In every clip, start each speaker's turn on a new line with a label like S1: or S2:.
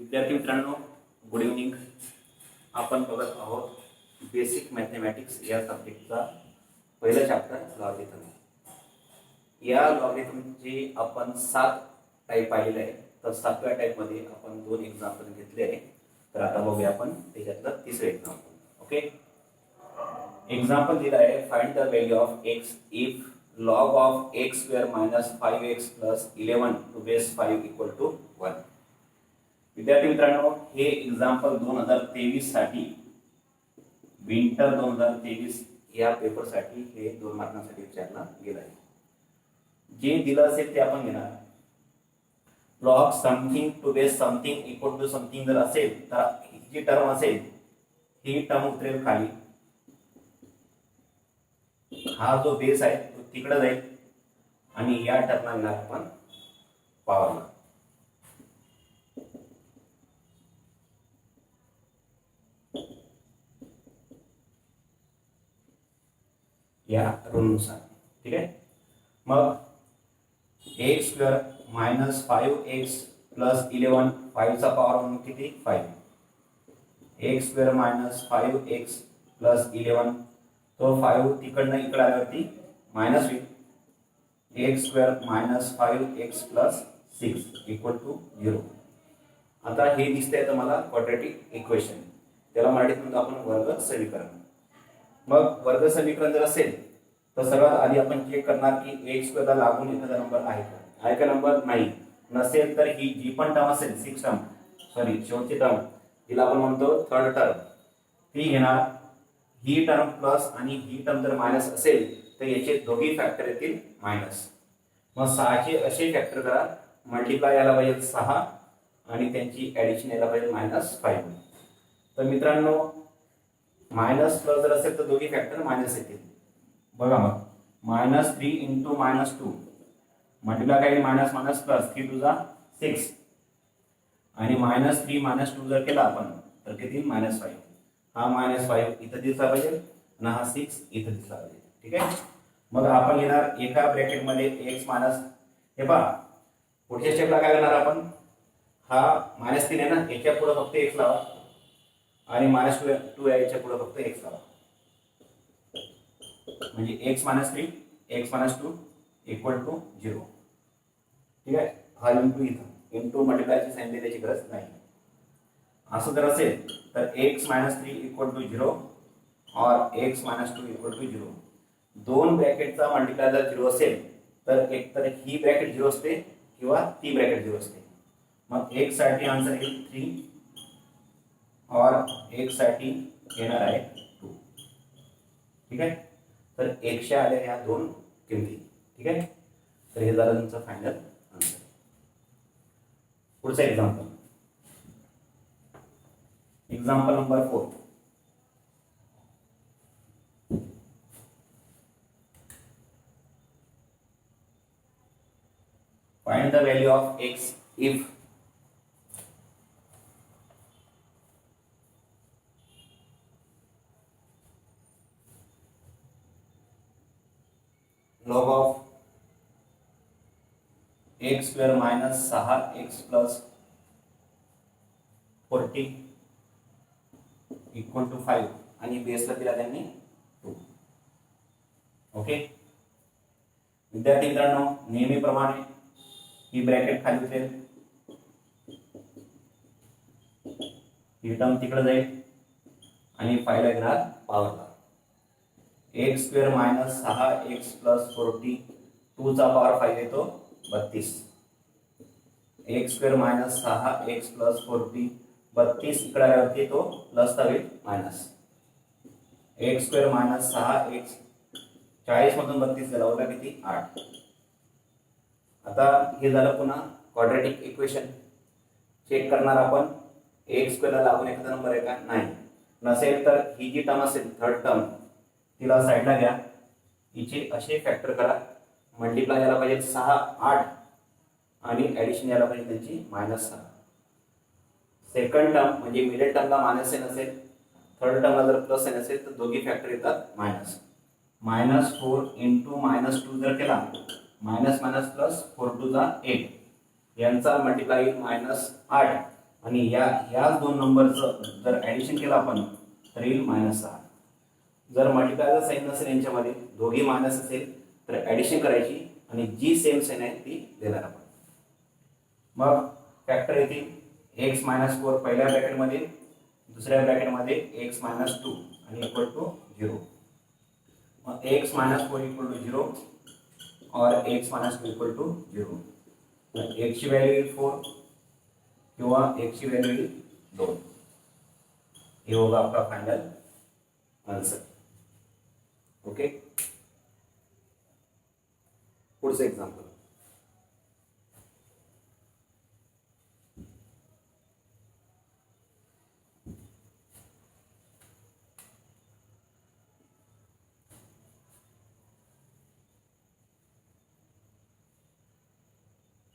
S1: विद्यार्थी मित्रांनो, good evening. आपण बघत आहोत बेसिक मॅथमॅटिक्स या सब्जेक्टचा पहिला चॅप्टर लॉगरिथम. या लॉगरिथमचे आपण 7 टाईप पाहिलेले आहे. तर 7व्या टाईपमध्ये आपण 2 एक्झाम्पल घेतले आहे. तर आता बघूया आपण त्याच्यातलं तिसरं एक्झाम्पल. ओके, एक्झाम्पल दिलं आहे, find the value of x if log of x square minus 5x plus 11 to base 5 equal to 1. विद्यार्थी मित्रांनो, हे एक्झाम्पल 2023 साठी विंटर 2023 या पेपर साठी हे 2 मार्कांसाठी विचारला गेला आहे. जे दिलं असेल ते आपण घेणार. log something to base something equal to something जर असेल तर ही जी टर्म असेल ही टर्म उतरेल खाली. हा जो बेस आहे तो तिकडे जाईल आणि या टर्मला आपण पॉवरला. या रूलनुसार ठीक आहे. मग x square minus 5x plus 11 5 चा पॉवर म्हणून किती 5. X square minus 5x plus 11 तो 5 तिकडनं इकडे आल्यावरती मायनस होईल. X square minus 5x plus 6 equal to 0. आता हे दिसतंय तुम्हाला क्वाड्रॅटिक इक्वेशन. त्याला मराठीत म्हणतो आपण वर्ग समीकरण. मग वर्ग समीकरण जर असेल तर सर्वात आधी आपण चेक करणार की एक्स स्क्वेअरला लागून एखादा नंबर आहे का. आहे का नंबर? नाही. नसेल तर ही जी पण टर्म असेल शेवटची टर्म तिला आपण म्हणतो थर्ड टर्म, ती घेणार. ही टर्म प्लस आणि ही टर्म जर मायनस असेल तर याचे दोघी फॅक्टर येतील मायनस. मग 6चे असे फॅक्टर करा, मल्टिप्लाय यायला पाहिजे 6 आणि त्यांची ऍडिशन यायला पाहिजे -5. तर मित्रांनो, मायनस प्लस जर असेल तर दोघी फॅक्टर मायनस येतील. बघा मग -3 इंटू -2 मल्टिप्लाय काय मायनस मायनस प्लस 3 टू जा 6 आणि -3 -2 जर केला आपण तर किती -5. हा -5 इथं दिसला पाहिजे आणि हा 6 इथं दिसला पाहिजे. ठीक आहे. मग आपण घेणार एका ब्रॅकेट मध्ये x मायनस, हे पहा पुढच्या स्टेपला काय करणार आपण, हा -3 आहे ना, याच्या पुढे फक्त x लावा आणि -2 याच्या पुढे फक्त x लावा. म्हणजे x -3 x -2 इक्वल टू 0. ठीक आहे. हा इंटू इथं इंटू मल्टिप्लायची साइन देण्याची गरज नाही. असं जर असेल तर x -3 इक्वल टू 0 और x -2 इक्वल टू 0. दोन ब्रॅकेटचा मल्टिप्लाय जर 0 असेल तर एक तर ही ब्रॅकेट 0 असते किंवा ती ब्रॅकेट 0 असते. मग x साठी आन्सर येईल 3 और x साठी येणार आहे 2. ठीक आहे. तर 100 आल्या ह्या दोन किमती. ठीक आहे. तर हे झालं तुमचं फायनल आन्सर. पुढचा example, example number 4. Find the value of x if log of x square minus 6x plus 40 equal to 5 आणि बेसला दिला त्यांनी 2. ओके. विद्यार्थी मित्रांनो, नेहमीप्रमाणे ही ब्रॅकेट खाली उतरेल, ही टर्म तिकडे जाईल आणि 5 ला घेणार पॉवरला. X square minus 6x plus 40 2 चा पॉवर 5 येतो 32. X square minus 6x plus 40 32 इकडे आल्यावरती तो प्लस चा होईल minus. X square minus 6x 40 मधून 32 गेला होता किती 8. आता हे झालं पुन्हा क्वाड्रॅटिक इक्वेशन. चेक करणार आपण एक्स स्क्वेअरला लागून एखादा नंबर आहे का. नाही. नसेल तर ही जी टर्म असेल थर्ड टर्म तिला साईडला घ्या, हिचे असे फॅक्टर करा, मल्टिप्लाय यायला पाहिजे 6 8 आणि ऍडिशन यायला पाहिजे त्यांची -6. सेकंड टर्म म्हणजे मिडल टर्मला मायनस n असेल, थर्ड टर्मला जर प्लस n असेल तर दोघी फॅक्टर येतात मायनस. -4 इंटू -2 जर केला मायनस मायनस प्लस 4 टू जा 8 यांचा मल्टिप्लाय -8 आणि याच दोन नंबरचं जर ॲडिशन केलं आपण तर येईल -6. जर मल्टिप्लायचा साईन नसेल यांच्यामध्ये, दोघी मायनस असेल तर ॲडिशन करायची आणि जी सेम साईन आहे ती देणार आपण. मग फॅक्टर येतील x-4 पहिल्या ब्रॅकेटमध्ये, दुसऱ्या ब्रॅकेटमध्ये x-2 आणि इक्वल टू 0. मग x-4 इक्वल टू 0 और x-2 इक्वल टू 0. x ची व्हॅल्यू येईल 4 किंवा x ची व्हॅल्यू येईल 2. हे होगा आपका फाइनल आंसर. ओके, पुढचं example.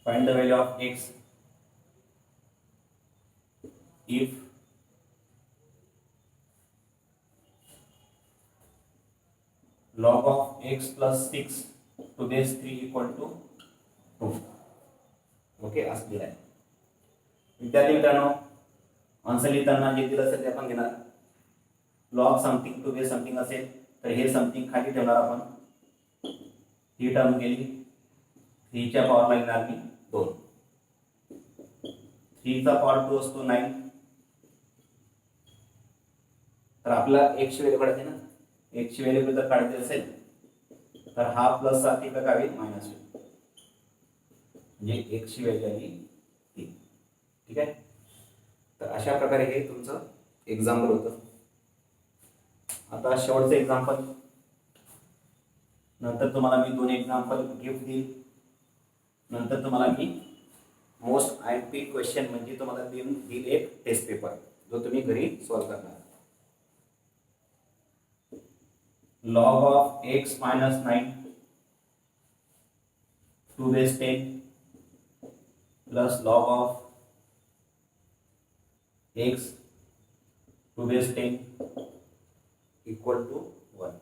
S1: Find the value of x if log of x plus 6 to base 3 equal to 2. Okay, असं दिलं आहे. विद्यार्थी मित्रांनो, आन्सर लिहिताना जे दिलं असेल ते आपण घेणार. Log something to base something असेल तर हे समथिंग खाली ठेवणार आपण. ही टर्म गेली, 3 च्या पॉवरला घेणार मी 2. 3 चा पॉवर 2 असतो 9. तर आपला x ची व्हॅल्यू काढायची ना. x ची व्हॅल्यू जर काढायची असेल तर हा प्लस 7 इकडे काय होईल मायनस होईल. म्हणजे x ची व्हॅल्यू आली 3. ठीक आहे. तर अशा प्रकारे हे तुमचं एक्झाम्पल होतं. आता शेवटचं एक्झाम्पल, नंतर तुम्हाला मी 2 एक्झाम्पल गिफ्ट देईल. नंतर तुम्हाला मी मोस्ट IMP क्वेश्चन म्हणजे तुम्हाला देईल एक टेस्ट पेपर जो तुम्ही घरी सॉल्व करणार. Log of x-9 to base 10 plus log of x to base 10 equal to 1.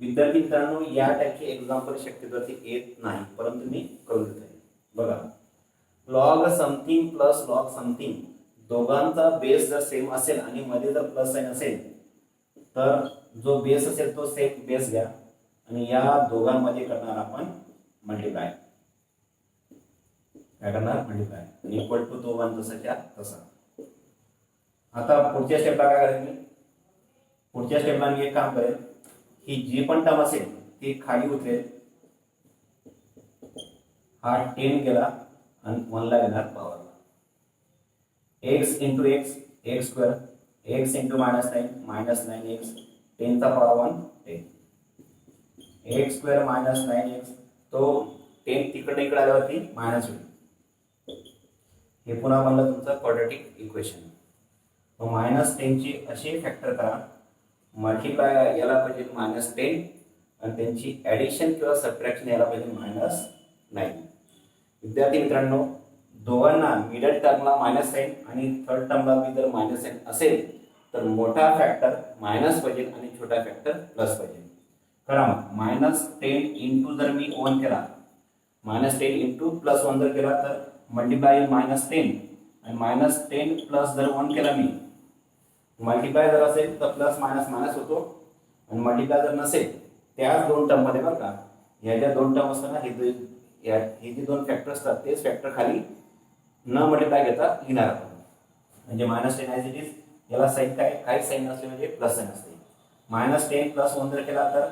S1: विद्यार्थी मित्रांनो, या टाईपचे एक्झाम्पल शक्यतो येत नाही, परंतु मी करून देत आहे. बघा, log something plus log something दोघांचा बेस जर सेम असेल आणि मध्ये जर प्लस साइन असेल तर जो बेस असेल तो सेम बेस घ्या आणि या दोघांमध्ये करणार आपण मल्टिप्लाय. काय करणार? मल्टिप्लाय. इक्वल टू तो 1 जसाच्या तसा. आता पुढच्या स्टेपला काय करेन मी? पुढच्या स्टेपला मी एक काम करेन, ही जी पण टर्म असेल ती खाली उतरेल. हा 10 गेला आणि 1 ला येणार पॉवरला. x into x, x square, x into -9 10 चा पॉवर 1 10. x स्क्वेअर -9x तो 10 तिकडे इकडे आल्यावरती मायनस होईल. हे पुन्हा बनलं तुमचं क्वाड्रॅटिक इक्वेशन. मग -10 ची अशी फॅक्टर करा, मल्टिप्लाय याला पाहिजे -10 आणि त्यांची ॲडिशन किंवा सबट्रॅक्शन याला पाहिजे -9. विद्यार्थी मित्रांनो, दोघांना मिडल टर्मला मायनस साइन आणि थर्ड टर्मला बी जर मायनस साइन असेल तर मोठा फॅक्टर मायनस पाहिजे आणि छोटा फॅक्टर प्लस पाहिजे. करा मग -10 इंटू जर मी 1 केला, -10 इंटू प्लस 1 जर केला तर मल्टिप्लाय -10 आणि -10 प्लस जर 1 केला मी, मल्टिप्लाय जर असेल तर प्लस मायनस मायनस होतो आणि मल्टिप्लाय जर नसेल त्याच दोन टर्म मध्ये बरं का, ह्या ज्या दोन टर्म असतात ना, हे जे दोन फॅक्टर असतात तेच फॅक्टर खाली न मल्टिप्लाय घेता लिहिणार आपण. म्हणजे -10 ॲज इट इज, याला साइन काय साइन असले म्हणजे प्लस साइन असते. -10 प्लस 1 जर केला तर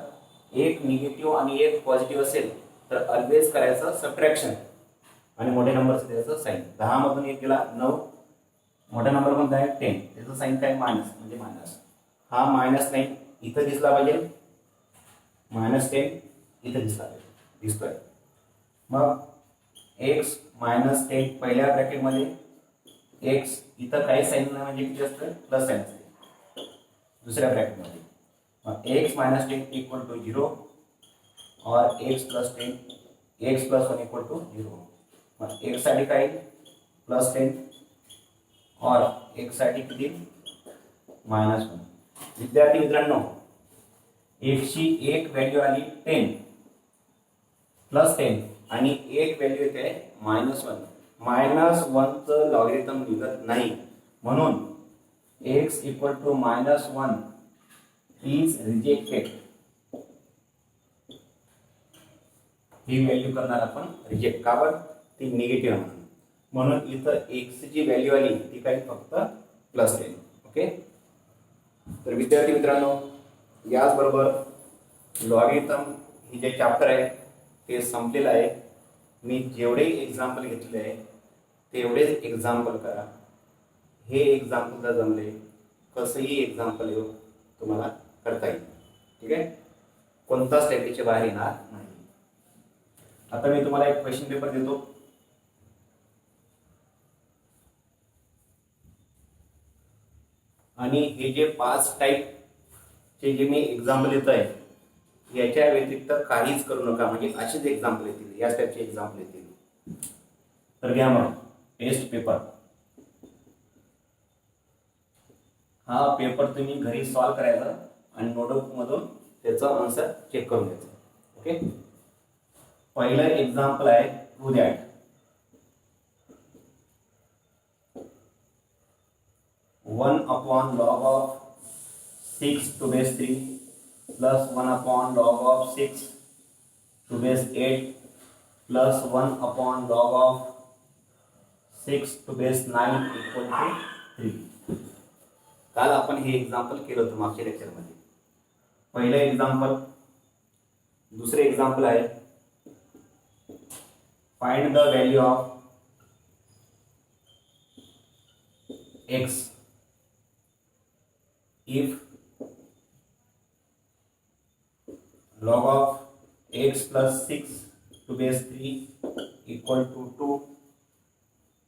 S1: एक निगेटिव्ह आणि एक पॉझिटिव्ह असेल तर ऑलवेज करायचं सबट्रॅक्शन आणि मोठ्या नंबरचं त्याचं साइन. 10 मधून 1 गेला 9, मोठ्या नंबर मधून आहे 10, त्याचं साइन काय मायनस म्हणजे मायनस. हा -9 इथं दिसला पाहिजे, -10 इथं दिसला पाहिजे, दिसतोय. मग x -10 पहिल्या ब्रॅकेटमध्ये, x इथं काही साइन नाही म्हणजे किती असतं प्लस साइन असते दुसऱ्या ब्रॅकेटमध्ये. मग x -10 इक्वल टू 0 और x plus 10, x plus 1 equal to 0. मग x साठी काय +10 और x साठी किती -1. विद्यार्थी मित्रांनो, x ची एक व्हॅल्यू आली 10 +10 आणि एक व्हॅल्यू येते -1. -1चं लॉगरिथम निघत नाही, म्हणून x equal to -1 is rejected. ही व्हॅल्यू करणार आपण रिजेक्ट, का बरं? ती निगेटिव्ह आहे म्हणून इथं x ची व्हॅल्यू आली ती काही फक्त प्लस येईल. ओके, तर विद्यार्थी मित्रांनो, याचबरोबर लॉगरिथम ही जे चॅप्टर आहे ते संपलेलं आहे. मी जेवढे एक्झाम्पल घेतले आहे तेवढेच एक्झाम्पल करा. हे एक्झाम्पल जर जमले, कसंही एक्झाम्पल येऊ तुम्हाला करता येईल. ठीक आहे, कोणताच टॅक्टिकच्या बाहेर येणार नाही. आता मी तुम्हाला एक क्वेश्चन पेपर देतो. आणि हे जे 5 टाईपचे जे मी एक्झाम्पल येत आहे याच्या व्यतिरिक्त काहीच करू नका, म्हणजे असेच एक्झाम्पल येतील, याच टाईपचे एक्झाम्पल येतील. तर घ्या मग टेस्ट पेपर. हा पेपर तुम्ही घरी सॉल्व करायचा आणि नोटबुक मधून त्याचा आन्सर चेक करून घ्यायचा. ओके, पहिलं एक्झाम्पल आहे prove that 1/log of 6 to base 3 plus 1/log of 6 to base 8 plus 1/log of 6 to base 9 equal to 3. काल आपण हे एक्झाम्पल केलं होतं मागच्या लेक्चरमध्ये. पहिलं एक्झाम्पल. दुसरे एक्झाम्पल आहे find the value of x if log of x plus 6 to base 3 equal to 2.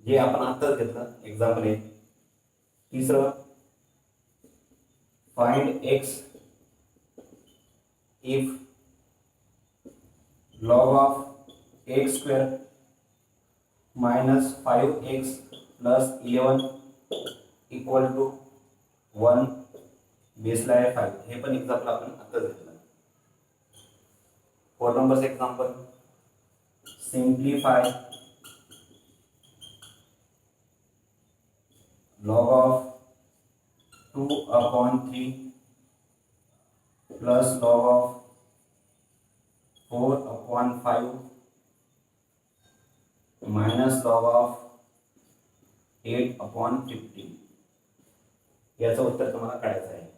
S1: जे आपण आत्ताच घेतलं एक्झाम्पल आहे. तिसरं find x if log of x square minus 5x plus 11 equal to 1. बेसला आहे 5. हे पण एक्झाम्पल आपण आत्ताच घेतलं. 4 नंबरचं example. Simplify log of 2/3 plus log of 4/5 minus log of 8/15. याचं उत्तर तुम्हाला काढायचं आहे.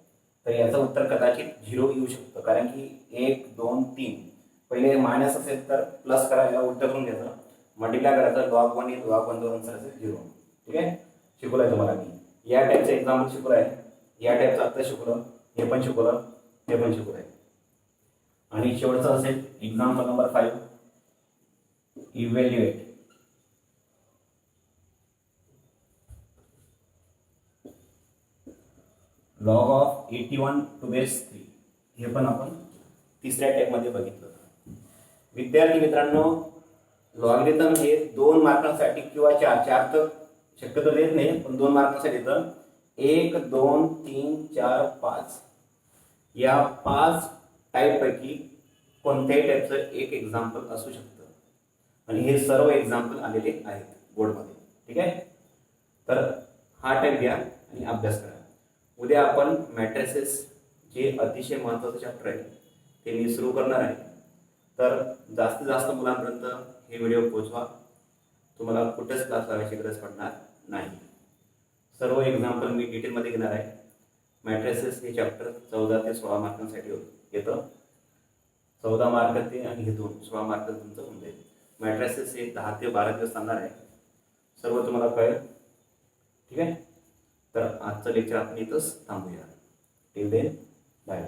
S1: तर याचं उत्तर कदाचित 0 येऊ शकतं, कारण की 1 2 3 पहिले मायनस असेल तर प्लस करायला उलट करून घ्यायचं, मल्टिप्लाय करायचं, log 1 येईल, log 1 2 असेल 0. ठीक आहे, शिकवलंय तुम्हाला मी. या टाईपचं एक्झाम्पल शिकवलं आहे, या टाईपचं आत्ता शिकवलं, हे पण शिकवलं, हे पण शिकवलं आहे. आणि शेवटचं असेल example number 5. Evaluate log of 81 to base 3. हे पण आपण तिसऱ्या टाईपमध्ये बघितलं. विद्यार्थी मित्रांनो, लॉगरिथम हे 2 मार्कांसाठी किंवा 4 तर शक्यतो देत नाही, पण 2 मार्कांसाठी येतं. 1 2 3 4 5 या 5 टाईपपैकी कोणत्याही टाईपचं एक एक्झाम्पल असू शकतं, आणि हे सर्व एक्झाम्पल आलेले आहेत बोर्डमध्ये. ठीक आहे, तर हा टाईप घ्या आणि अभ्यास करा. उद्या आपण मॅट्रिसेस जे अतिशय महत्त्वाचं चॅप्टर आहे ते मी सुरू करणार आहे. तर जास्तीत जास्त मुलांपर्यंत हे व्हिडिओ पोहोचवा. तुम्हाला कुठेच क्लास लावायची गरज पडणार नाही. सर्व एक्झाम्पल मी डिटेलमध्ये घेणार आहे. मॅट्रिसेस हे चॅप्टर 14 ते 16 मार्कांसाठी येतं. 14 मार्क ते आणि हे 16 मार्क तुमचं होऊन जाईल. मॅट्रिसेस हे 10 ते 12 दिवस चालणार आहे. सर्व तुम्हाला कळेल. ठीक आहे, तर आजचं लेक्चर आपण इथंच थांबूया. Till then, bye.